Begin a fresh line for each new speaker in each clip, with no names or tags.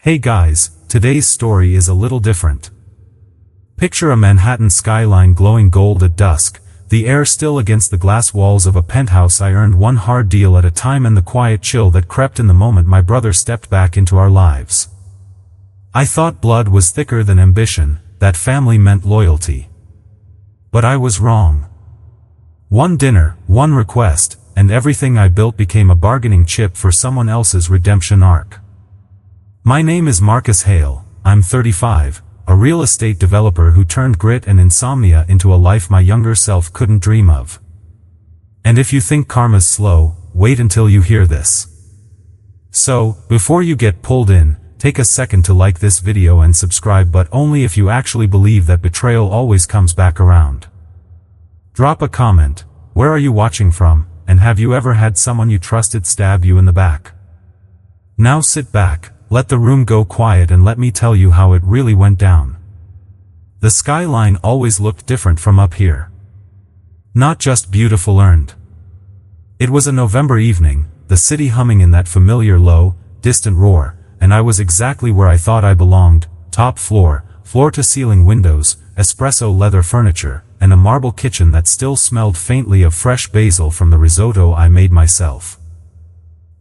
Hey guys, today's story is a little different. Picture a Manhattan skyline glowing gold at dusk, the air still against the glass walls of a penthouse. I earned one hard deal at a time, and the quiet chill that crept in the moment my brother stepped back into our lives. I thought blood was thicker than ambition, that family meant loyalty. But I was wrong. One dinner, one request, and everything I built became a bargaining chip for someone else's redemption arc. My name is Marcus Hale. I'm 35, a real estate developer who turned grit and insomnia into a life my younger self couldn't dream of. And if you think karma's slow, wait until you hear this. So, before you get pulled in, take a second to like this video and subscribe, but only if you actually believe that betrayal always comes back around. Drop a comment, where are you watching from, and have you ever had someone you trusted stab you in the back? Now sit back, let the room go quiet, and let me tell you how it really went down. The skyline always looked different from up here. Not just beautiful earned. It was a November evening, the city humming in that familiar low, distant roar, and I was exactly where I thought I belonged, top floor, floor-to-ceiling windows, espresso leather furniture, and a marble kitchen that still smelled faintly of fresh basil from the risotto I made myself.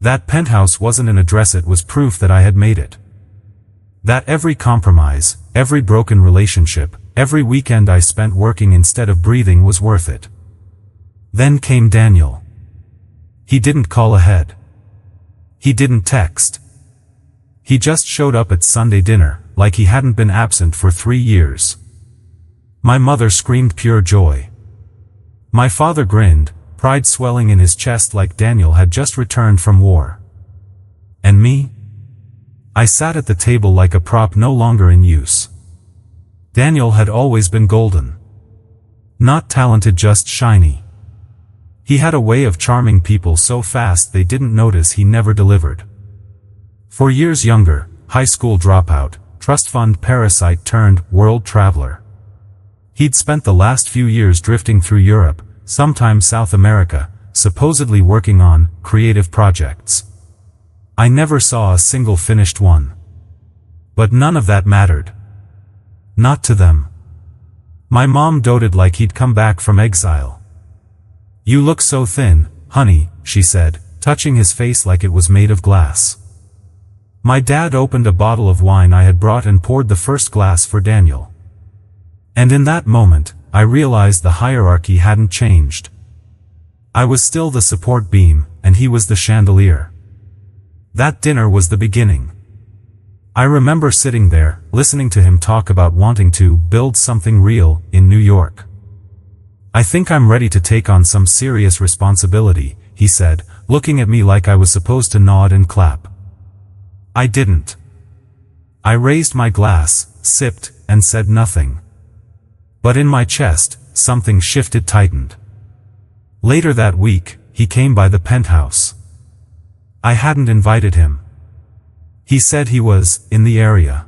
That penthouse wasn't an address, it was proof that I had made it. That every compromise, every broken relationship, every weekend I spent working instead of breathing was worth it. Then came Daniel. He didn't call ahead. He didn't text. He just showed up at Sunday dinner, like he hadn't been absent for 3 years. My mother screamed pure joy. My father grinned, pride swelling in his chest like Daniel had just returned from war. And me? I sat at the table like a prop no longer in use. Daniel had always been golden. Not talented, just shiny. He had a way of charming people so fast they didn't notice he never delivered. 4 years younger, high school dropout, trust fund parasite turned world traveler. He'd spent the last few years drifting through Europe, sometimes South America, supposedly working on creative projects. I never saw a single finished one. But none of that mattered. Not to them. My mom doted like he'd come back from exile. "You look so thin, honey," she said, touching his face like it was made of glass. My dad opened a bottle of wine I had brought and poured the first glass for Daniel. And in that moment, I realized the hierarchy hadn't changed. I was still the support beam, and he was the chandelier. That dinner was the beginning. I remember sitting there, listening to him talk about wanting to build something real in New York. "I think I'm ready to take on some serious responsibility," he said, looking at me like I was supposed to nod and clap. I didn't. I raised my glass, sipped, and said nothing. But in my chest, something shifted, tightened. Later that week, he came by the penthouse. I hadn't invited him. He said he was in the area.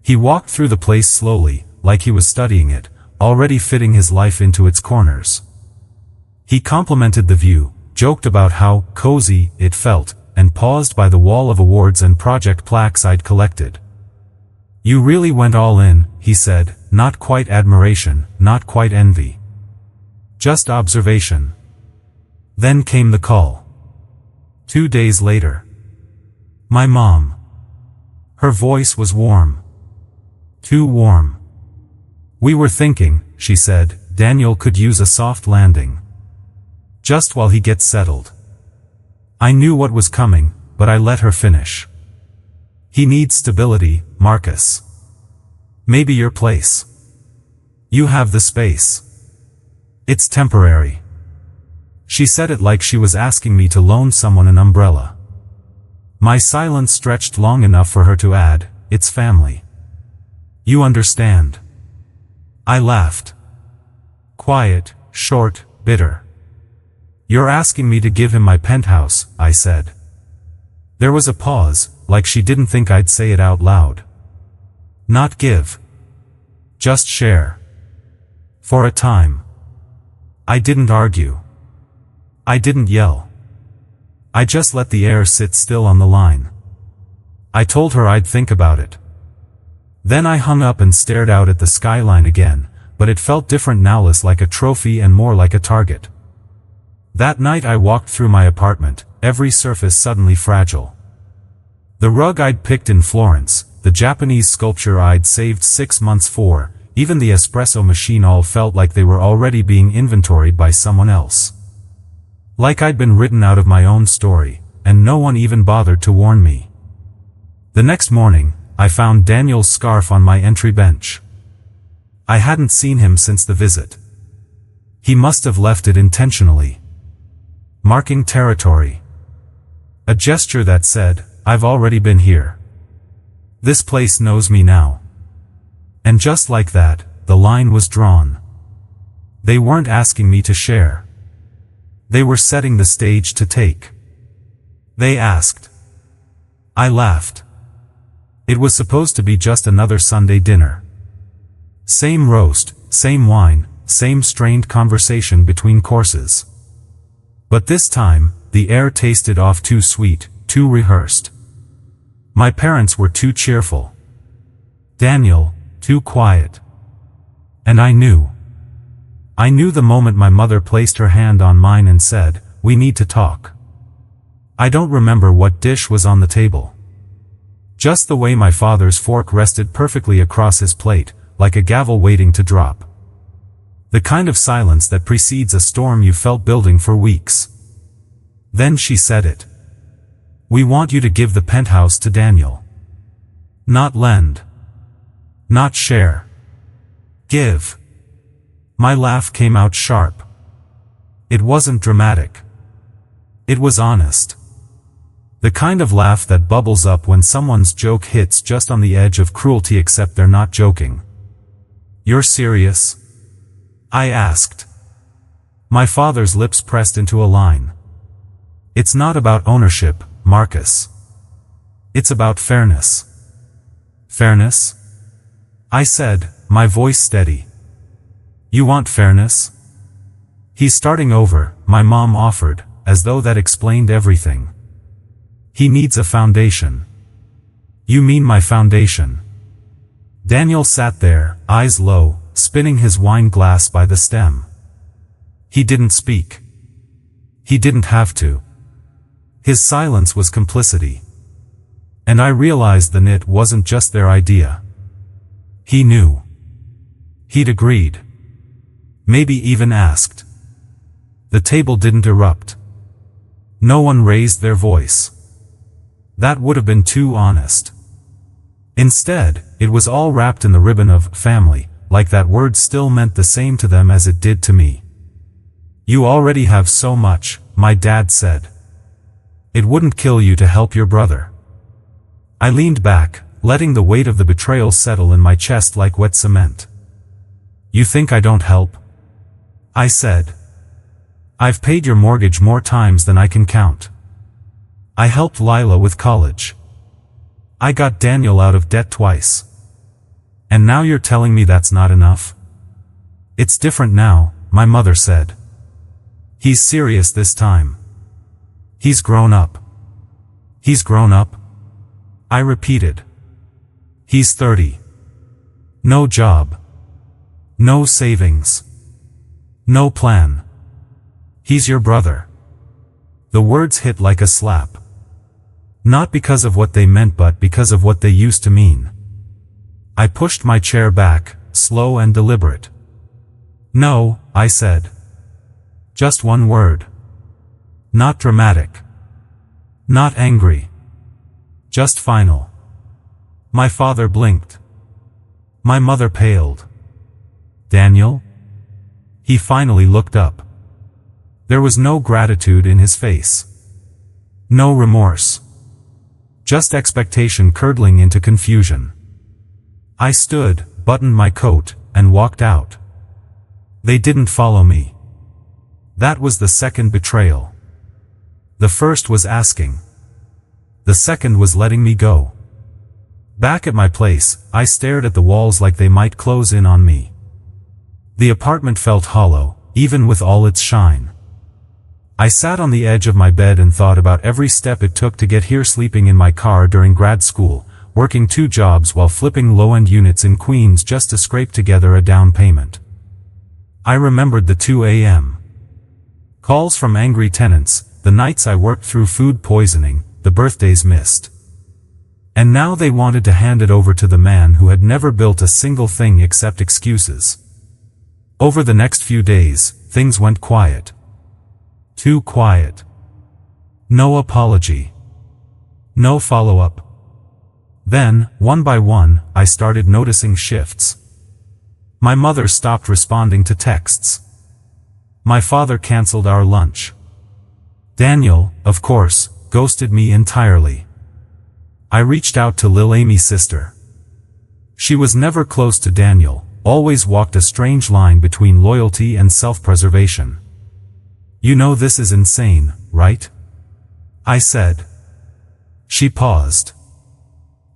He walked through the place slowly, like he was studying it, already fitting his life into its corners. He complimented the view, joked about how cozy it felt, and paused by the wall of awards and project plaques I'd collected. "You really went all in," he said, not quite admiration, not quite envy. Just observation. Then came the call. 2 days later. My mom. Her voice was warm. Too warm. "We were thinking," she said, "Daniel could use a soft landing. Just while he gets settled." I knew what was coming, but I let her finish. "He needs stability, Marcus. Maybe your place. You have the space. It's temporary." She said it like she was asking me to loan someone an umbrella. My silence stretched long enough for her to add, "It's family. You understand." I laughed. Quiet, short, bitter. "You're asking me to give him my penthouse," I said. There was a pause, like she didn't think I'd say it out loud. "Not give. Just share." For a time. I didn't argue. I didn't yell. I just let the air sit still on the line. I told her I'd think about it. Then I hung up and stared out at the skyline again, but it felt different now, less like a trophy and more like a target. That night I walked through my apartment, every surface suddenly fragile. The rug I'd picked in Florence, the Japanese sculpture I'd saved 6 months for, even the espresso machine, all felt like they were already being inventoried by someone else. Like I'd been written out of my own story, and no one even bothered to warn me. The next morning, I found Daniel's scarf on my entry bench. I hadn't seen him since the visit. He must have left it intentionally, marking territory. A gesture that said, "I've already been here. This place knows me now." And just like that, the line was drawn. They weren't asking me to share. They were setting the stage to take. They asked. I laughed. It was supposed to be just another Sunday dinner. Same roast, same wine, same strained conversation between courses. But this time, the air tasted off too sweet, too rehearsed. My parents were too cheerful. Daniel, too quiet. And I knew. I knew the moment my mother placed her hand on mine and said, "We need to talk." I don't remember what dish was on the table. Just the way my father's fork rested perfectly across his plate, like a gavel waiting to drop. The kind of silence that precedes a storm you felt building for weeks. Then she said it. "We want you to give the penthouse to Daniel. Not lend. Not share. Give." My laugh came out sharp. It wasn't dramatic. It was honest. The kind of laugh that bubbles up when someone's joke hits just on the edge of cruelty except they're not joking. "You're serious?" I asked. My father's lips pressed into a line. "It's not about ownership, Marcus. It's about fairness." "Fairness?" I said, my voice steady. "You want fairness?" "He's starting over," my mom offered, as though that explained everything. "He needs a foundation." "You mean my foundation?" Daniel sat there, eyes low, spinning his wine glass by the stem. He didn't speak. He didn't have to. His silence was complicity. And I realized the knit wasn't just their idea. He knew. He'd agreed. Maybe even asked. The table didn't erupt. No one raised their voice. That would have been too honest. Instead, it was all wrapped in the ribbon of family, like that word still meant the same to them as it did to me. "You already have so much," my dad said. "It wouldn't kill you to help your brother." I leaned back, letting the weight of the betrayal settle in my chest like wet cement. "You think I don't help?" I said. "I've paid your mortgage more times than I can count. I helped Lila with college. I got Daniel out of debt twice. And now you're telling me that's not enough?" "It's different now," my mother said. "He's serious this time. He's grown up." "He's grown up?" I repeated. "He's 30. No job. No savings. No plan. He's your brother." The words hit like a slap. Not because of what they meant but because of what they used to mean. I pushed my chair back, slow and deliberate. "No," I said. Just one word. Not dramatic. Not angry. Just final. My father blinked. My mother paled. "Daniel?" He finally looked up. There was no gratitude in his face. No remorse. Just expectation curdling into confusion. I stood, buttoned my coat, and walked out. They didn't follow me. That was the second betrayal. The first was asking. The second was letting me go. Back at my place, I stared at the walls like they might close in on me. The apartment felt hollow, even with all its shine. I sat on the edge of my bed and thought about every step it took to get here, sleeping in my car during grad school, working 2 jobs while flipping low-end units in Queens just to scrape together a down payment. I remembered the 2 a.m. calls from angry tenants, the nights I worked through food poisoning, the birthdays missed. And now they wanted to hand it over to the man who had never built a single thing except excuses. Over the next few days, things went quiet. Too quiet. No apology. No follow-up. Then, one by one, I started noticing shifts. My mother stopped responding to texts. My father canceled our lunch. Daniel, of course, ghosted me entirely. I reached out to Lil Amy's sister. She was never close to Daniel, always walked a strange line between loyalty and self-preservation. You know this is insane, right? I said. She paused.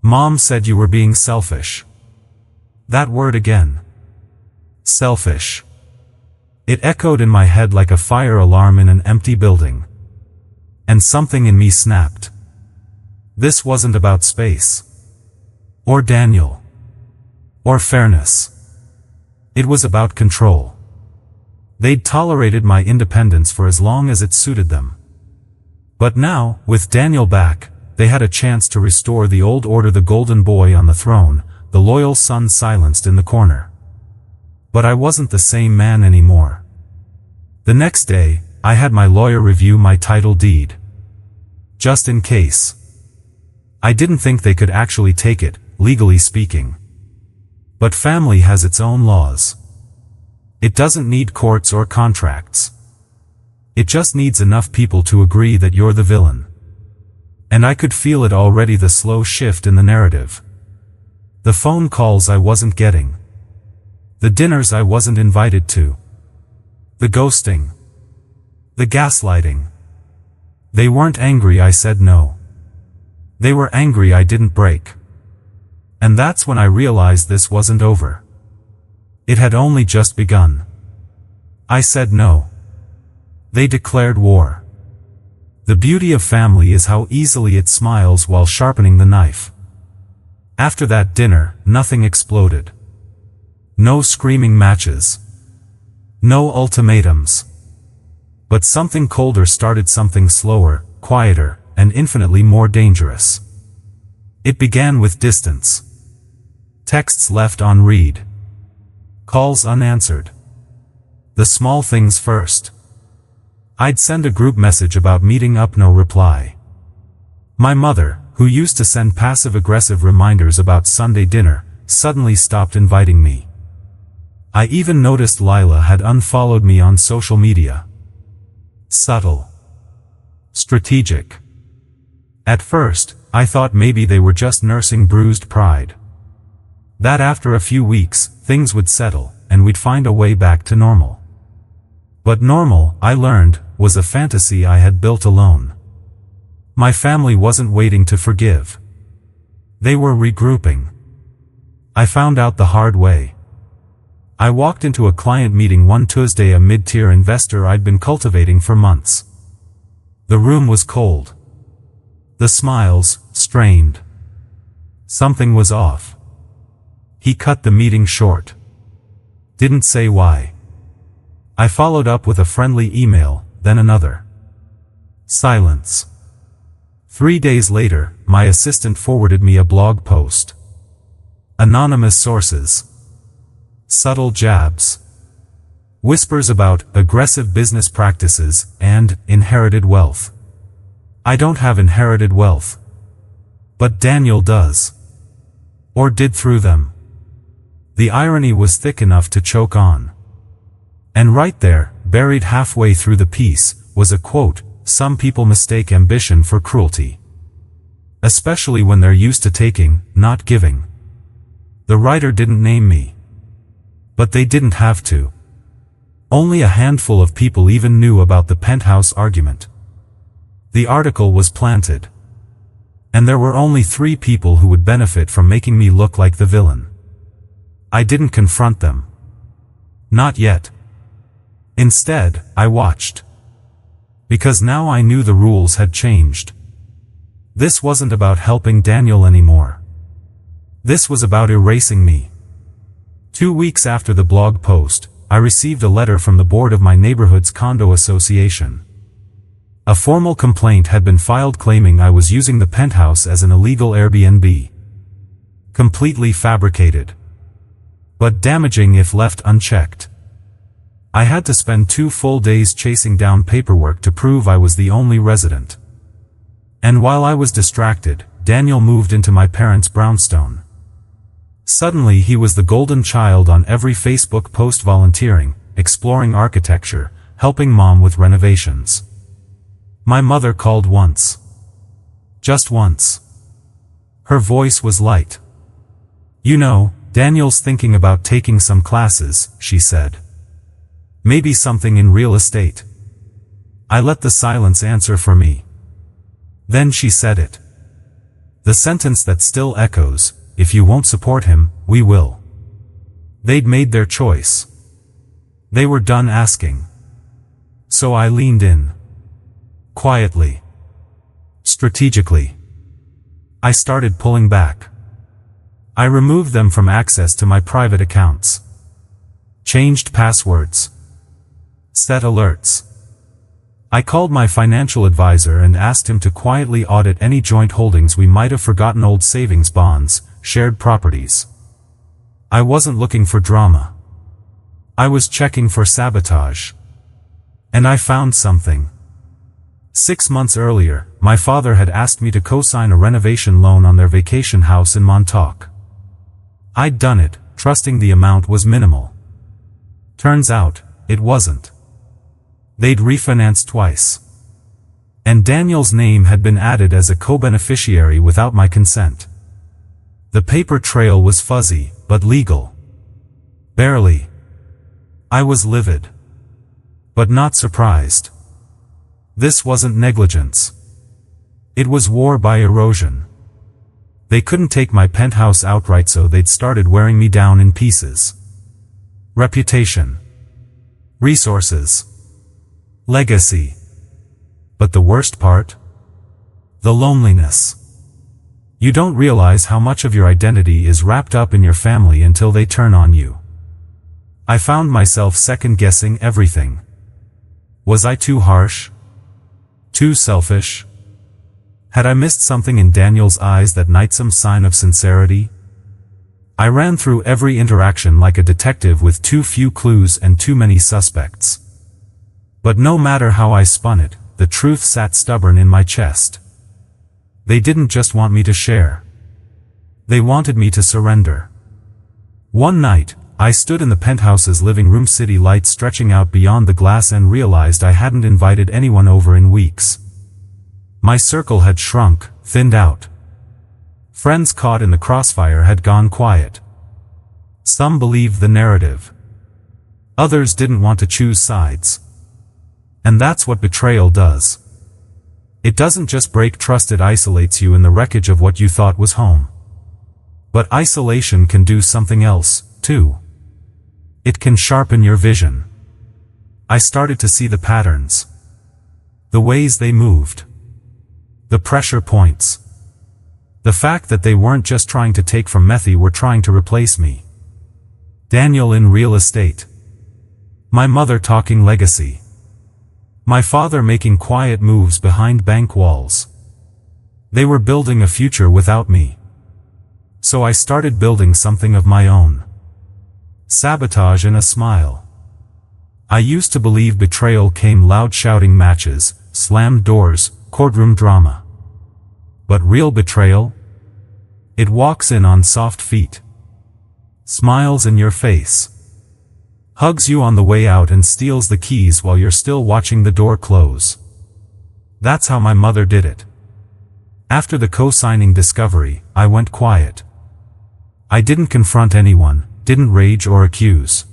Mom said you were being selfish. That word again. Selfish. It echoed in my head like a fire alarm in an empty building. And something in me snapped. This wasn't about space. Or Daniel. Or fairness. It was about control. They'd tolerated my independence for as long as it suited them. But now, with Daniel back, they had a chance to restore the old order, the golden boy on the throne, the loyal son silenced in the corner. But I wasn't the same man anymore. The next day, I had my lawyer review my title deed. Just in case. I didn't think they could actually take it, legally speaking. But family has its own laws. It doesn't need courts or contracts. It just needs enough people to agree that you're the villain. And I could feel it already, the slow shift in the narrative. The phone calls I wasn't getting. The dinners I wasn't invited to. The ghosting. The gaslighting. They weren't angry I said no. They were angry I didn't break. And that's when I realized this wasn't over. It had only just begun. I said no. They declared war. The beauty of family is how easily it smiles while sharpening the knife. After that dinner, nothing exploded. No screaming matches. No ultimatums. But something colder started, something slower, quieter, and infinitely more dangerous. It began with distance. Texts left unread. Calls unanswered. The small things first. I'd send a group message about meeting up, no reply. My mother, who used to send passive-aggressive reminders about Sunday dinner, suddenly stopped inviting me. I even noticed Lila had unfollowed me on social media. Subtle. Strategic. At first, I thought maybe they were just nursing bruised pride. That after a few weeks, things would settle, and we'd find a way back to normal. But normal, I learned, was a fantasy I had built alone. My family wasn't waiting to forgive. They were regrouping. I found out the hard way. I walked into a client meeting one Tuesday, a mid-tier investor I'd been cultivating for months. The room was cold. The smiles, strained. Something was off. He cut the meeting short. Didn't say why. I followed up with a friendly email, then another. Silence. 3 days later, my assistant forwarded me a blog post. Anonymous sources. Subtle jabs. Whispers about aggressive business practices and inherited wealth. I don't have inherited wealth. But Daniel does. Or did through them. The irony was thick enough to choke on. And right there, buried halfway through the piece, was a quote, "Some people mistake ambition for cruelty. Especially when they're used to taking, not giving." The writer didn't name me. But they didn't have to. Only a handful of people even knew about the Penthouse argument. The article was planted. And there were only 3 people who would benefit from making me look like the villain. I didn't confront them. Not yet. Instead, I watched. Because now I knew the rules had changed. This wasn't about helping Daniel anymore. This was about erasing me. 2 weeks after the blog post, I received a letter from the board of my neighborhood's condo association. A formal complaint had been filed claiming I was using the penthouse as an illegal Airbnb. Completely fabricated. But damaging if left unchecked. I had to spend 2 full days chasing down paperwork to prove I was the only resident. And while I was distracted, Daniel moved into my parents' brownstone. Suddenly he was the golden child on every Facebook post, volunteering, exploring architecture, helping mom with renovations. My mother called once. Just once. Her voice was light. "You know, Daniel's thinking about taking some classes," she said. "Maybe something in real estate." I let the silence answer for me. Then she said it. The sentence that still echoes, "If you won't support him, we will." They'd made their choice. They were done asking. So I leaned in. Quietly. Strategically. I started pulling back. I removed them from access to my private accounts. Changed passwords. Set alerts. I called my financial advisor and asked him to quietly audit any joint holdings we might have forgotten, old savings bonds, shared properties. I wasn't looking for drama. I was checking for sabotage. And I found something. 6 months earlier, my father had asked me to co-sign a renovation loan on their vacation house in Montauk. I'd done it, trusting the amount was minimal. Turns out, it wasn't. They'd refinanced twice. And Daniel's name had been added as a co-beneficiary without my consent. The paper trail was fuzzy, but legal. Barely. I was livid. But not surprised. This wasn't negligence. It was war by erosion. They couldn't take my penthouse outright, so they'd started wearing me down in pieces. Reputation. Resources. Legacy. But the worst part? The loneliness. You don't realize how much of your identity is wrapped up in your family until they turn on you. I found myself second-guessing everything. Was I too harsh? Too selfish? Had I missed something in Daniel's eyes that night, some sign of sincerity? I ran through every interaction like a detective with too few clues and too many suspects. But no matter how I spun it, the truth sat stubborn in my chest. They didn't just want me to share. They wanted me to surrender. One night, I stood in the penthouse's living room, city lights stretching out beyond the glass, and realized I hadn't invited anyone over in weeks. My circle had shrunk, thinned out. Friends caught in the crossfire had gone quiet. Some believed the narrative. Others didn't want to choose sides. And that's what betrayal does. It doesn't just break trust, it isolates you in the wreckage of what you thought was home. But isolation can do something else, too. It can sharpen your vision. I started to see the patterns. The ways they moved. The pressure points. The fact that they weren't just trying to take from me, they were trying to replace me. Daniel in real estate. My mother talking legacy. My father making quiet moves behind bank walls. They were building a future without me. So I started building something of my own. Sabotage in a smile. I used to believe betrayal came loud, shouting matches, slammed doors, courtroom drama. But real betrayal? It walks in on soft feet. Smiles in your face. Hugs you on the way out and steals the keys while you're still watching the door close. That's how my mother did it. After the co-signing discovery, I went quiet. I didn't confront anyone, didn't rage or accuse.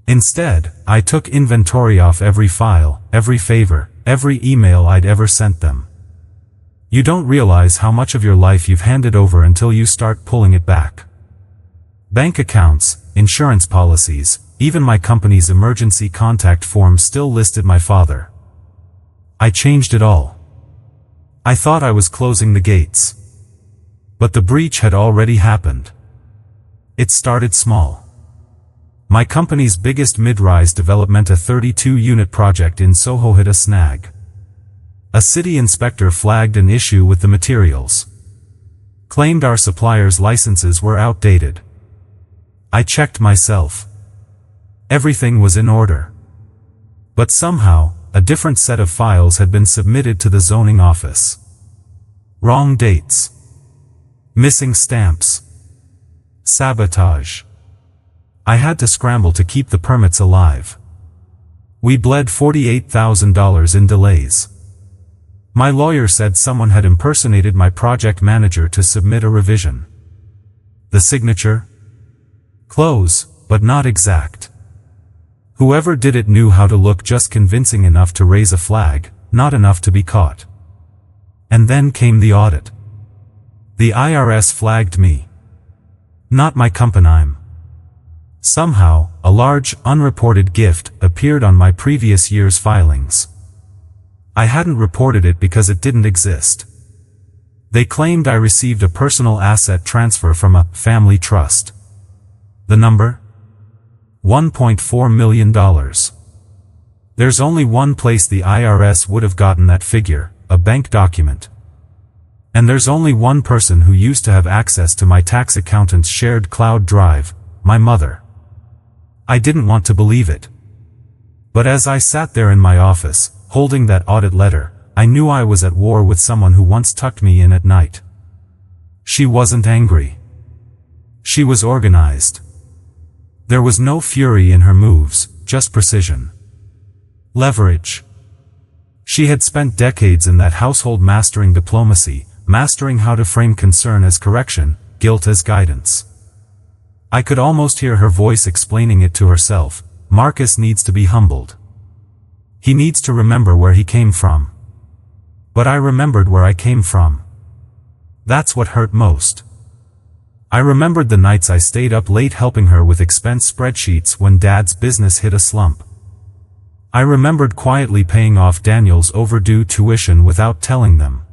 Instead, I took inventory of every file, every favor, every email I'd ever sent them. You don't realize how much of your life you've handed over until you start pulling it back. Bank accounts, insurance policies, even my company's emergency contact form still listed my father. I changed it all. I thought I was closing the gates. But the breach had already happened. It started small. My company's biggest mid-rise development, a 32-unit project in Soho, hit a snag. A city inspector flagged an issue with the materials. Claimed our suppliers' licenses were outdated. I checked myself. Everything was in order. But somehow, a different set of files had been submitted to the zoning office. Wrong dates. Missing stamps. Sabotage. I had to scramble to keep the permits alive. We bled $48,000 in delays. My lawyer said someone had impersonated my project manager to submit a revision. The signature? Close, but not exact. Whoever did it knew how to look just convincing enough to raise a flag, not enough to be caught. And then came the audit. The IRS flagged me. Not my company. Somehow, a large, unreported gift appeared on my previous year's filings. I hadn't reported it because it didn't exist. They claimed I received a personal asset transfer from a family trust. The number? $1.4 million. There's only one place the IRS would have gotten that figure, a bank document. And there's only one person who used to have access to my tax accountant's shared cloud drive, my mother. I didn't want to believe it. But as I sat there in my office, holding that audit letter, I knew I was at war with someone who once tucked me in at night. She wasn't angry. She was organized. There was no fury in her moves, just precision. Leverage. She had spent decades in that household mastering diplomacy, mastering how to frame concern as correction, guilt as guidance. I could almost hear her voice explaining it to herself. Marcus needs to be humbled. He needs to remember where he came from. But I remembered where I came from. That's what hurt most. I remembered the nights I stayed up late helping her with expense spreadsheets when Dad's business hit a slump. I remembered quietly paying off Daniel's overdue tuition without telling them.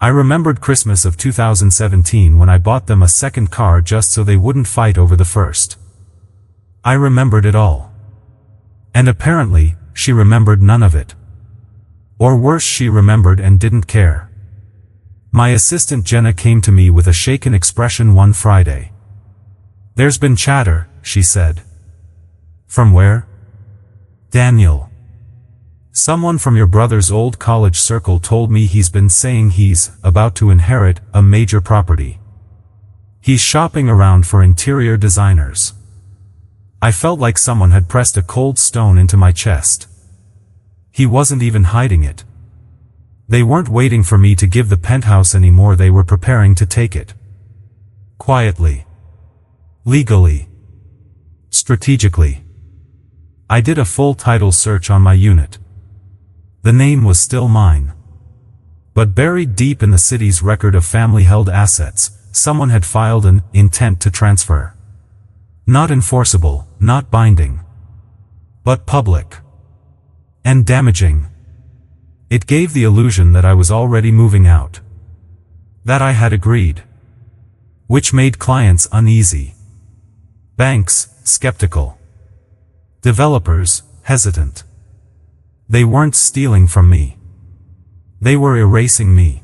I remembered Christmas of 2017 when I bought them a second car just so they wouldn't fight over the first. I remembered it all. And apparently, she remembered none of it. Or worse, she remembered and didn't care. My assistant Jenna came to me with a shaken expression one Friday. "There's been chatter," she said. "From where?" "Daniel. Someone from your brother's old college circle told me he's been saying he's about to inherit a major property. He's shopping around for interior designers." I felt like someone had pressed a cold stone into my chest. He wasn't even hiding it. They weren't waiting for me to give the penthouse anymore, they were preparing to take it. Quietly. Legally. Strategically. I did a full title search on my unit. The name was still mine. But buried deep in the city's record of family-held assets, someone had filed an intent to transfer. Not enforceable, not binding. But public. And damaging. It gave the illusion that I was already moving out. That I had agreed. Which made clients uneasy. Banks, skeptical. Developers, hesitant. They weren't stealing from me. They were erasing me.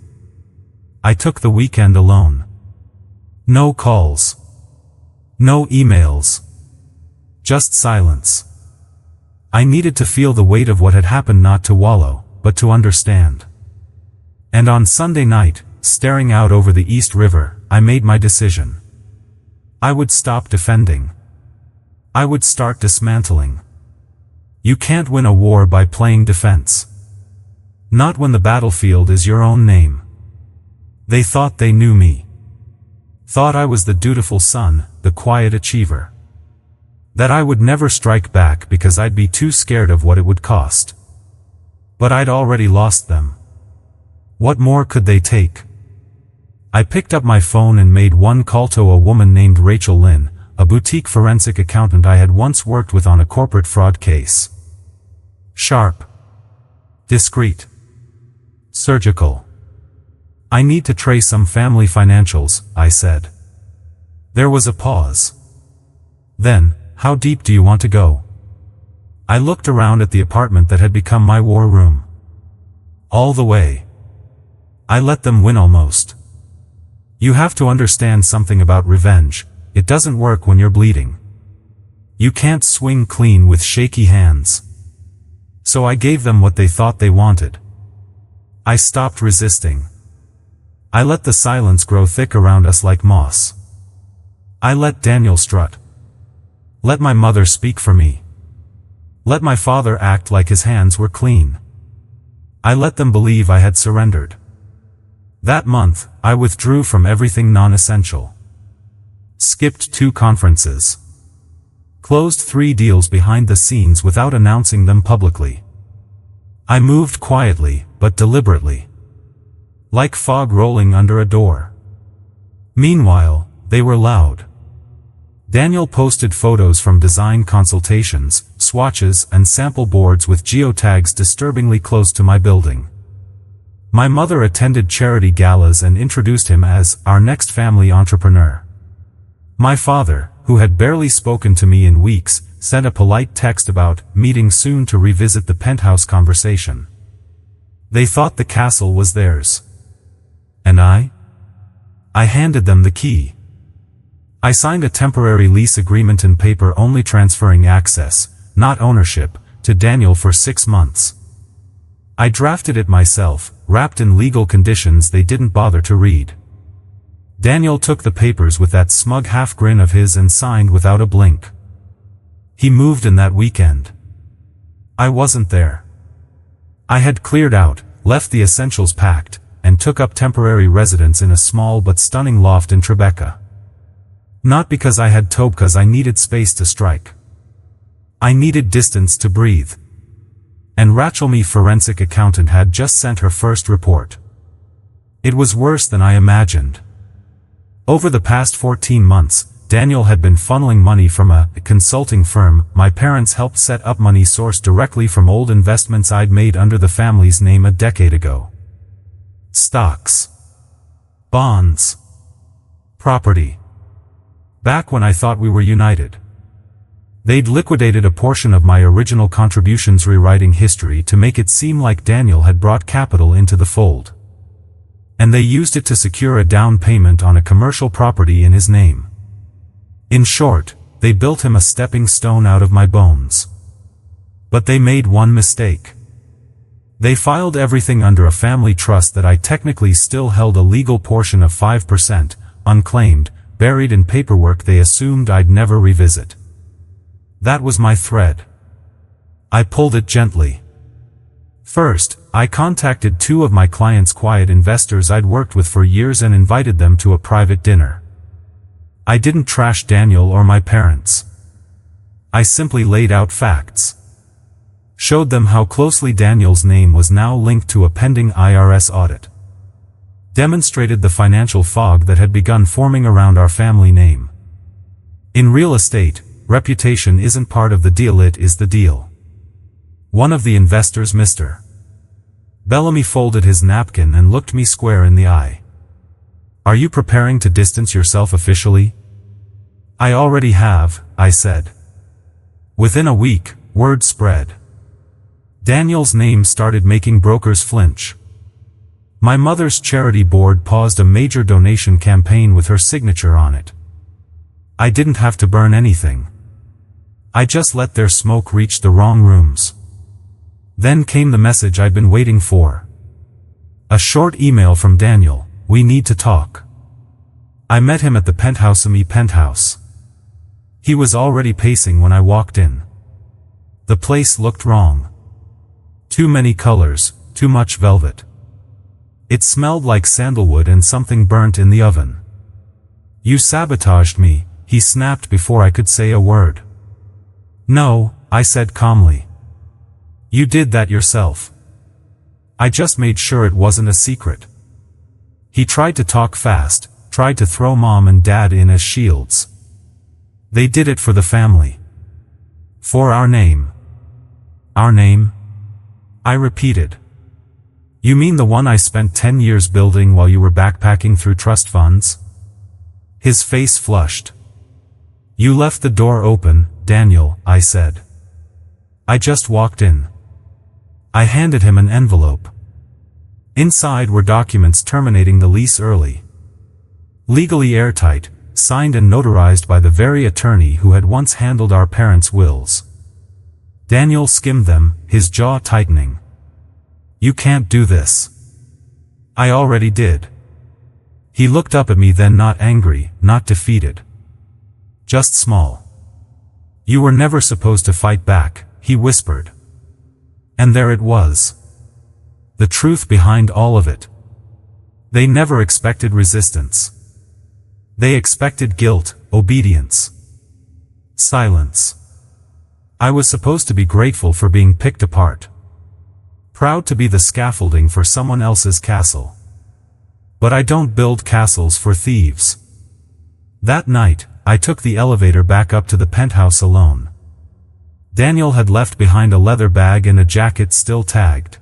I took the weekend alone. No calls. No emails. Just silence. I needed to feel the weight of what had happened, not to wallow, but to understand. And on Sunday night, staring out over the East River, I made my decision. I would stop defending. I would start dismantling. You can't win a war by playing defense. Not when the battlefield is your own name. They thought they knew me. Thought I was the dutiful son, the quiet achiever. That I would never strike back because I'd be too scared of what it would cost. But I'd already lost them. What more could they take? I picked up my phone and made one call to a woman named Rachel Lynn, a boutique forensic accountant I had once worked with on a corporate fraud case. Sharp. Discreet. Surgical. I need to trace some family financials, I said. There was a pause. Then, how deep do you want to go? I looked around at the apartment that had become my war room. All the way. I let them win almost. You have to understand something about revenge. It doesn't work when you're bleeding. You can't swing clean with shaky hands. So I gave them what they thought they wanted. I stopped resisting. I let the silence grow thick around us like moss. I let Daniel strut. Let my mother speak for me. Let my father act like his hands were clean. I let them believe I had surrendered. That month, I withdrew from everything non-essential. Skipped 2 conferences. Closed 3 deals behind the scenes without announcing them publicly. I moved quietly, but deliberately. Like fog rolling under a door. Meanwhile, they were loud. Daniel posted photos from design consultations, swatches, and sample boards with geotags disturbingly close to my building. My mother attended charity galas and introduced him as our next family entrepreneur. My father, who had barely spoken to me in weeks, sent a polite text about meeting soon to revisit the Penthouse conversation. They thought the castle was theirs. And I handed them the key. I signed a temporary lease agreement in paper only transferring access, not ownership, to Daniel for 6 months. I drafted it myself, wrapped in legal conditions they didn't bother to read. Daniel took the papers with that smug half-grin of his and signed without a blink. He moved in that weekend. I wasn't there. I had cleared out, left the essentials packed, and took up temporary residence in a small but stunning loft in Tribeca. Not because I had Tobkas, I needed space to strike. I needed distance to breathe. And Rachelmy forensic accountant had just sent her first report. It was worse than I imagined. Over the past 14 months, Daniel had been funneling money from a consulting firm my parents helped set up, money sourced directly from old investments I'd made under the family's name a decade ago. Stocks. Bonds. Property. Back when I thought we were united. They'd liquidated a portion of my original contributions, rewriting history to make it seem like Daniel had brought capital into the fold. And they used it to secure a down payment on a commercial property in his name. In short, they built him a stepping stone out of my bones. But they made one mistake. They filed everything under a family trust that I technically still held a legal portion of 5%, unclaimed, buried in paperwork they assumed I'd never revisit. That was my thread. I pulled it gently. First, I contacted 2 of my clients' quiet investors I'd worked with for years and invited them to a private dinner. I didn't trash Daniel or my parents. I simply laid out facts. Showed them how closely Daniel's name was now linked to a pending IRS audit. Demonstrated the financial fog that had begun forming around our family name. In real estate, reputation isn't part of the deal, it is the deal. One of the investors, Mr. Bellamy, folded his napkin and looked me square in the eye. Are you preparing to distance yourself officially? I already have, I said. Within a week, word spread. Daniel's name started making brokers flinch. My mother's charity board paused a major donation campaign with her signature on it. I didn't have to burn anything. I just let their smoke reach the wrong rooms. Then came the message I'd been waiting for. A short email from Daniel: "We need to talk." I met him at the Penthouse. He was already pacing when I walked in. The place looked wrong. Too many colors, too much velvet. It smelled like sandalwood and something burnt in the oven. "You sabotaged me," he snapped before I could say a word. "No," I said calmly. "You did that yourself. I just made sure it wasn't a secret." He tried to talk fast, tried to throw Mom and Dad in as shields. They did it for the family. For our name. Our name? I repeated. You mean the one I spent 10 years building while you were backpacking through trust funds? His face flushed. You left the door open, Daniel, I said. I just walked in. I handed him an envelope. Inside were documents terminating the lease early. Legally airtight, signed and notarized by the very attorney who had once handled our parents' wills. Daniel skimmed them, his jaw tightening. You can't do this. I already did. He looked up at me then, not angry, not defeated. Just small. You were never supposed to fight back, he whispered. And there it was. The truth behind all of it. They never expected resistance. They expected guilt, obedience. Silence. I was supposed to be grateful for being picked apart. Proud to be the scaffolding for someone else's castle. But I don't build castles for thieves. That night, I took the elevator back up to the penthouse alone. Daniel had left behind a leather bag and a jacket still tagged.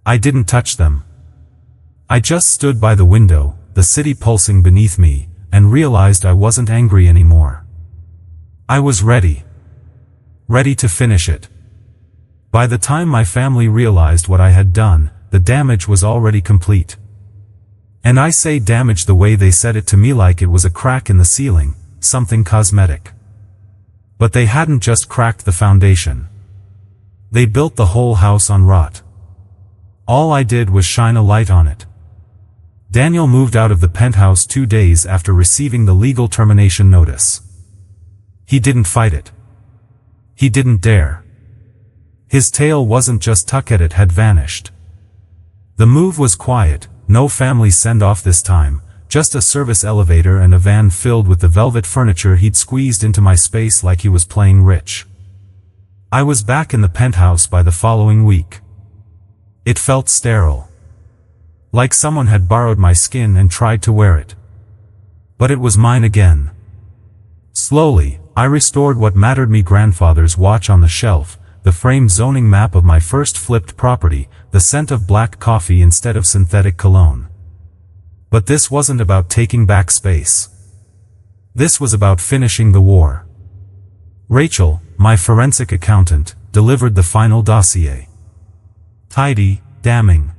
I didn't touch them. I just stood by the window, the city pulsing beneath me, and realized I wasn't angry anymore. I was ready. Ready to finish it. By the time my family realized what I had done, the damage was already complete. And I say damage the way they said it to me, like it was a crack in the ceiling, something cosmetic. But they hadn't just cracked the foundation. They built the whole house on rot. All I did was shine a light on it. Daniel moved out of the penthouse 2 days after receiving the legal termination notice. He didn't fight it. He didn't dare. His tail wasn't just tucked, it had vanished. The move was quiet, no family send-off this time, just a service elevator and a van filled with the velvet furniture he'd squeezed into my space like he was playing rich. I was back in the penthouse by the following week. It felt sterile. Like someone had borrowed my skin and tried to wear it. But it was mine again. Slowly, I restored what mattered me: grandfather's watch on the shelf, the framed zoning map of my first flipped property, the scent of black coffee instead of synthetic cologne. But this wasn't about taking back space. This was about finishing the war. Rachel, my forensic accountant, delivered the final dossier. Tidy, damning.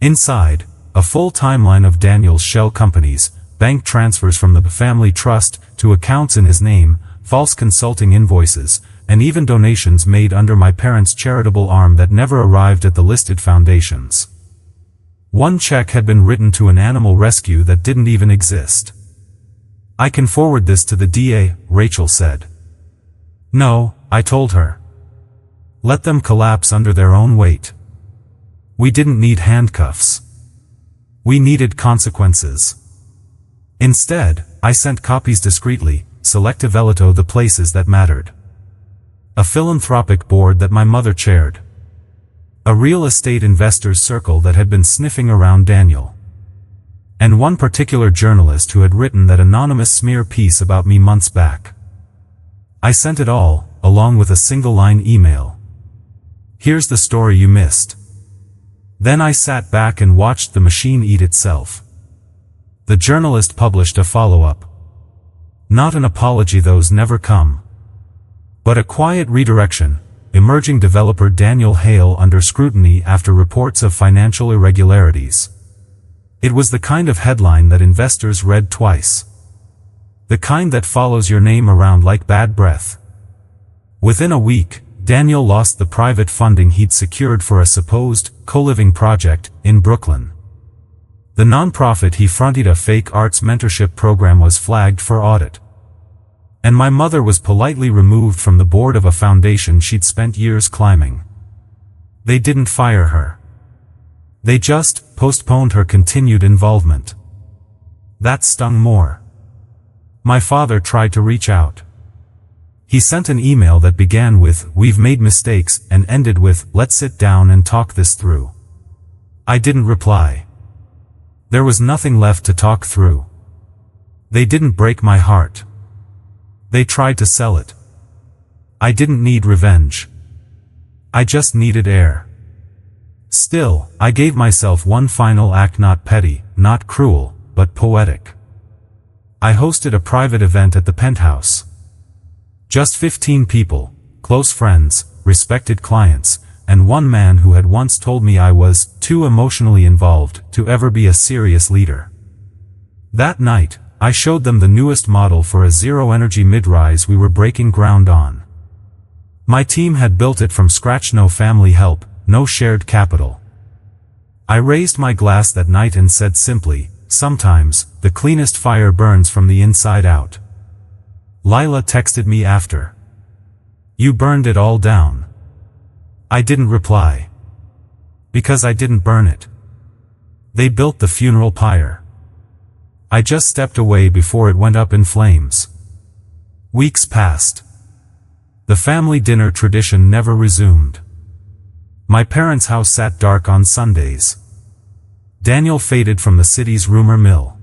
Inside, a full timeline of Daniel's shell companies, bank transfers from the family trust to accounts in his name, false consulting invoices, and even donations made under my parents' charitable arm that never arrived at the listed foundations. One check had been written to an animal rescue that didn't even exist. I can forward this to the DA, Rachel said. No, I told her. Let them collapse under their own weight. We didn't need handcuffs. We needed consequences. Instead, I sent copies discreetly, selective to the places that mattered. A philanthropic board that my mother chaired. A real estate investors circle that had been sniffing around Daniel. And one particular journalist who had written that anonymous smear piece about me months back. I sent it all, along with a single-line email. Here's the story you missed. Then I sat back and watched the machine eat itself. The journalist published a follow-up. Not an apology, those never come. But a quiet redirection. Emerging developer Daniel Hale under scrutiny after reports of financial irregularities. It was the kind of headline that investors read twice. The kind that follows your name around like bad breath. Within a week, Daniel lost the private funding he'd secured for a supposed co-living project in Brooklyn. The nonprofit he fronted, a fake arts mentorship program, was flagged for audit. And my mother was politely removed from the board of a foundation she'd spent years climbing. They didn't fire her. They just postponed her continued involvement. That stung more. My father tried to reach out. He sent an email that began with, "We've made mistakes," and ended with, "Let's sit down and talk this through." I didn't reply. There was nothing left to talk through. They didn't break my heart. They tried to sell it. I didn't need revenge. I just needed air. Still, I gave myself one final act, not petty, not cruel, but poetic. I hosted a private event at the Penthouse. Just 15 people, close friends, respected clients, and one man who had once told me I was too emotionally involved to ever be a serious leader. That night, I showed them the newest model for a zero-energy mid-rise we were breaking ground on. My team had built it from scratch, no family help, no shared capital. I raised my glass that night and said simply, sometimes, the cleanest fire burns from the inside out. Lila texted me after. You burned it all down. I didn't reply. Because I didn't burn it. They built the funeral pyre. I just stepped away before it went up in flames. Weeks passed. The family dinner tradition never resumed. My parents' house sat dark on Sundays. Daniel faded from the city's rumor mill.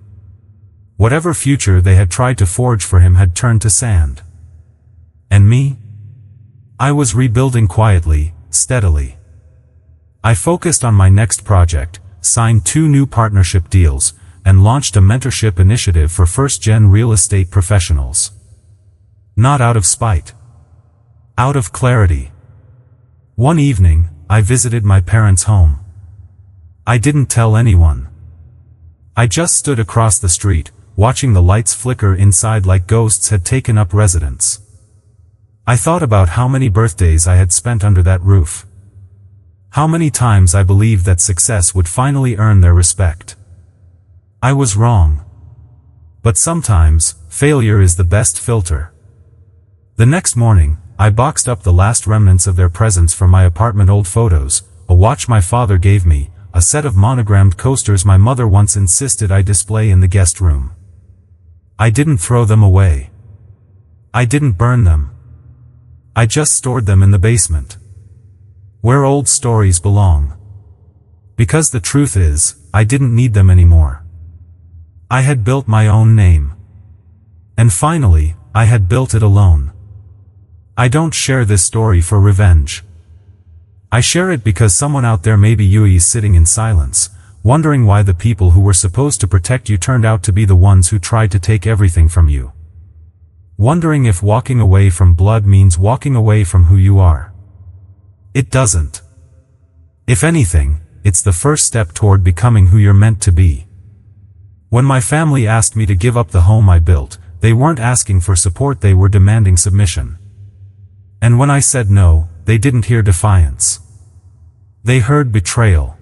Whatever future they had tried to forge for him had turned to sand. And me? I was rebuilding quietly, steadily. I focused on my next project, signed 2 new partnership deals, and launched a mentorship initiative for first-gen real estate professionals. Not out of spite. Out of clarity. One evening, I visited my parents' home. I didn't tell anyone. I just stood across the street, watching the lights flicker inside like ghosts had taken up residence. I thought about how many birthdays I had spent under that roof. How many times I believed that success would finally earn their respect. I was wrong. But sometimes, failure is the best filter. The next morning, I boxed up the last remnants of their presents from my apartment: old photos, a watch my father gave me, a set of monogrammed coasters my mother once insisted I display in the guest room. I didn't throw them away. I didn't burn them. I just stored them in the basement. Where old stories belong. Because the truth is, I didn't need them anymore. I had built my own name. And finally, I had built it alone. I don't share this story for revenge. I share it because someone out there, maybe you, is sitting in silence, wondering why the people who were supposed to protect you turned out to be the ones who tried to take everything from you. Wondering if walking away from blood means walking away from who you are. It doesn't. If anything, it's the first step toward becoming who you're meant to be. When my family asked me to give up the home I built, they weren't asking for support, they were demanding submission. And when I said no, they didn't hear defiance. They heard betrayal.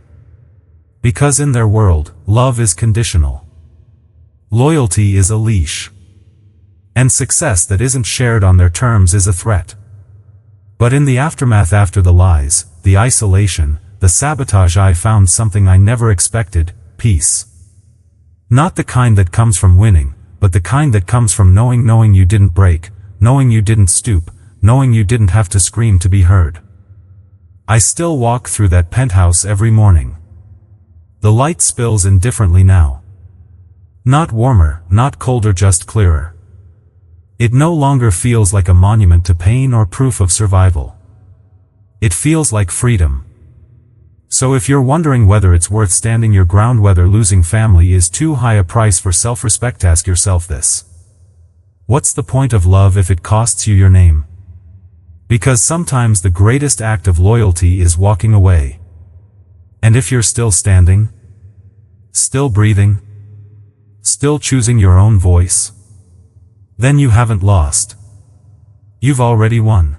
Because in their world, love is conditional. Loyalty is a leash. And success that isn't shared on their terms is a threat. But in the aftermath, after the lies, the isolation, the sabotage, I found something I never expected: peace. Not the kind that comes from winning, but the kind that comes from knowing you didn't break, knowing you didn't stoop, knowing you didn't have to scream to be heard. I still walk through that penthouse every morning. The light spills in differently now. Not warmer, not colder, just clearer. It no longer feels like a monument to pain or proof of survival. It feels like freedom. So if you're wondering whether it's worth standing your ground, whether losing family is too high a price for self-respect, ask yourself this. What's the point of love if it costs you your name? Because sometimes the greatest act of loyalty is walking away. And if you're still standing, still breathing, still choosing your own voice, then you haven't lost. You've already won.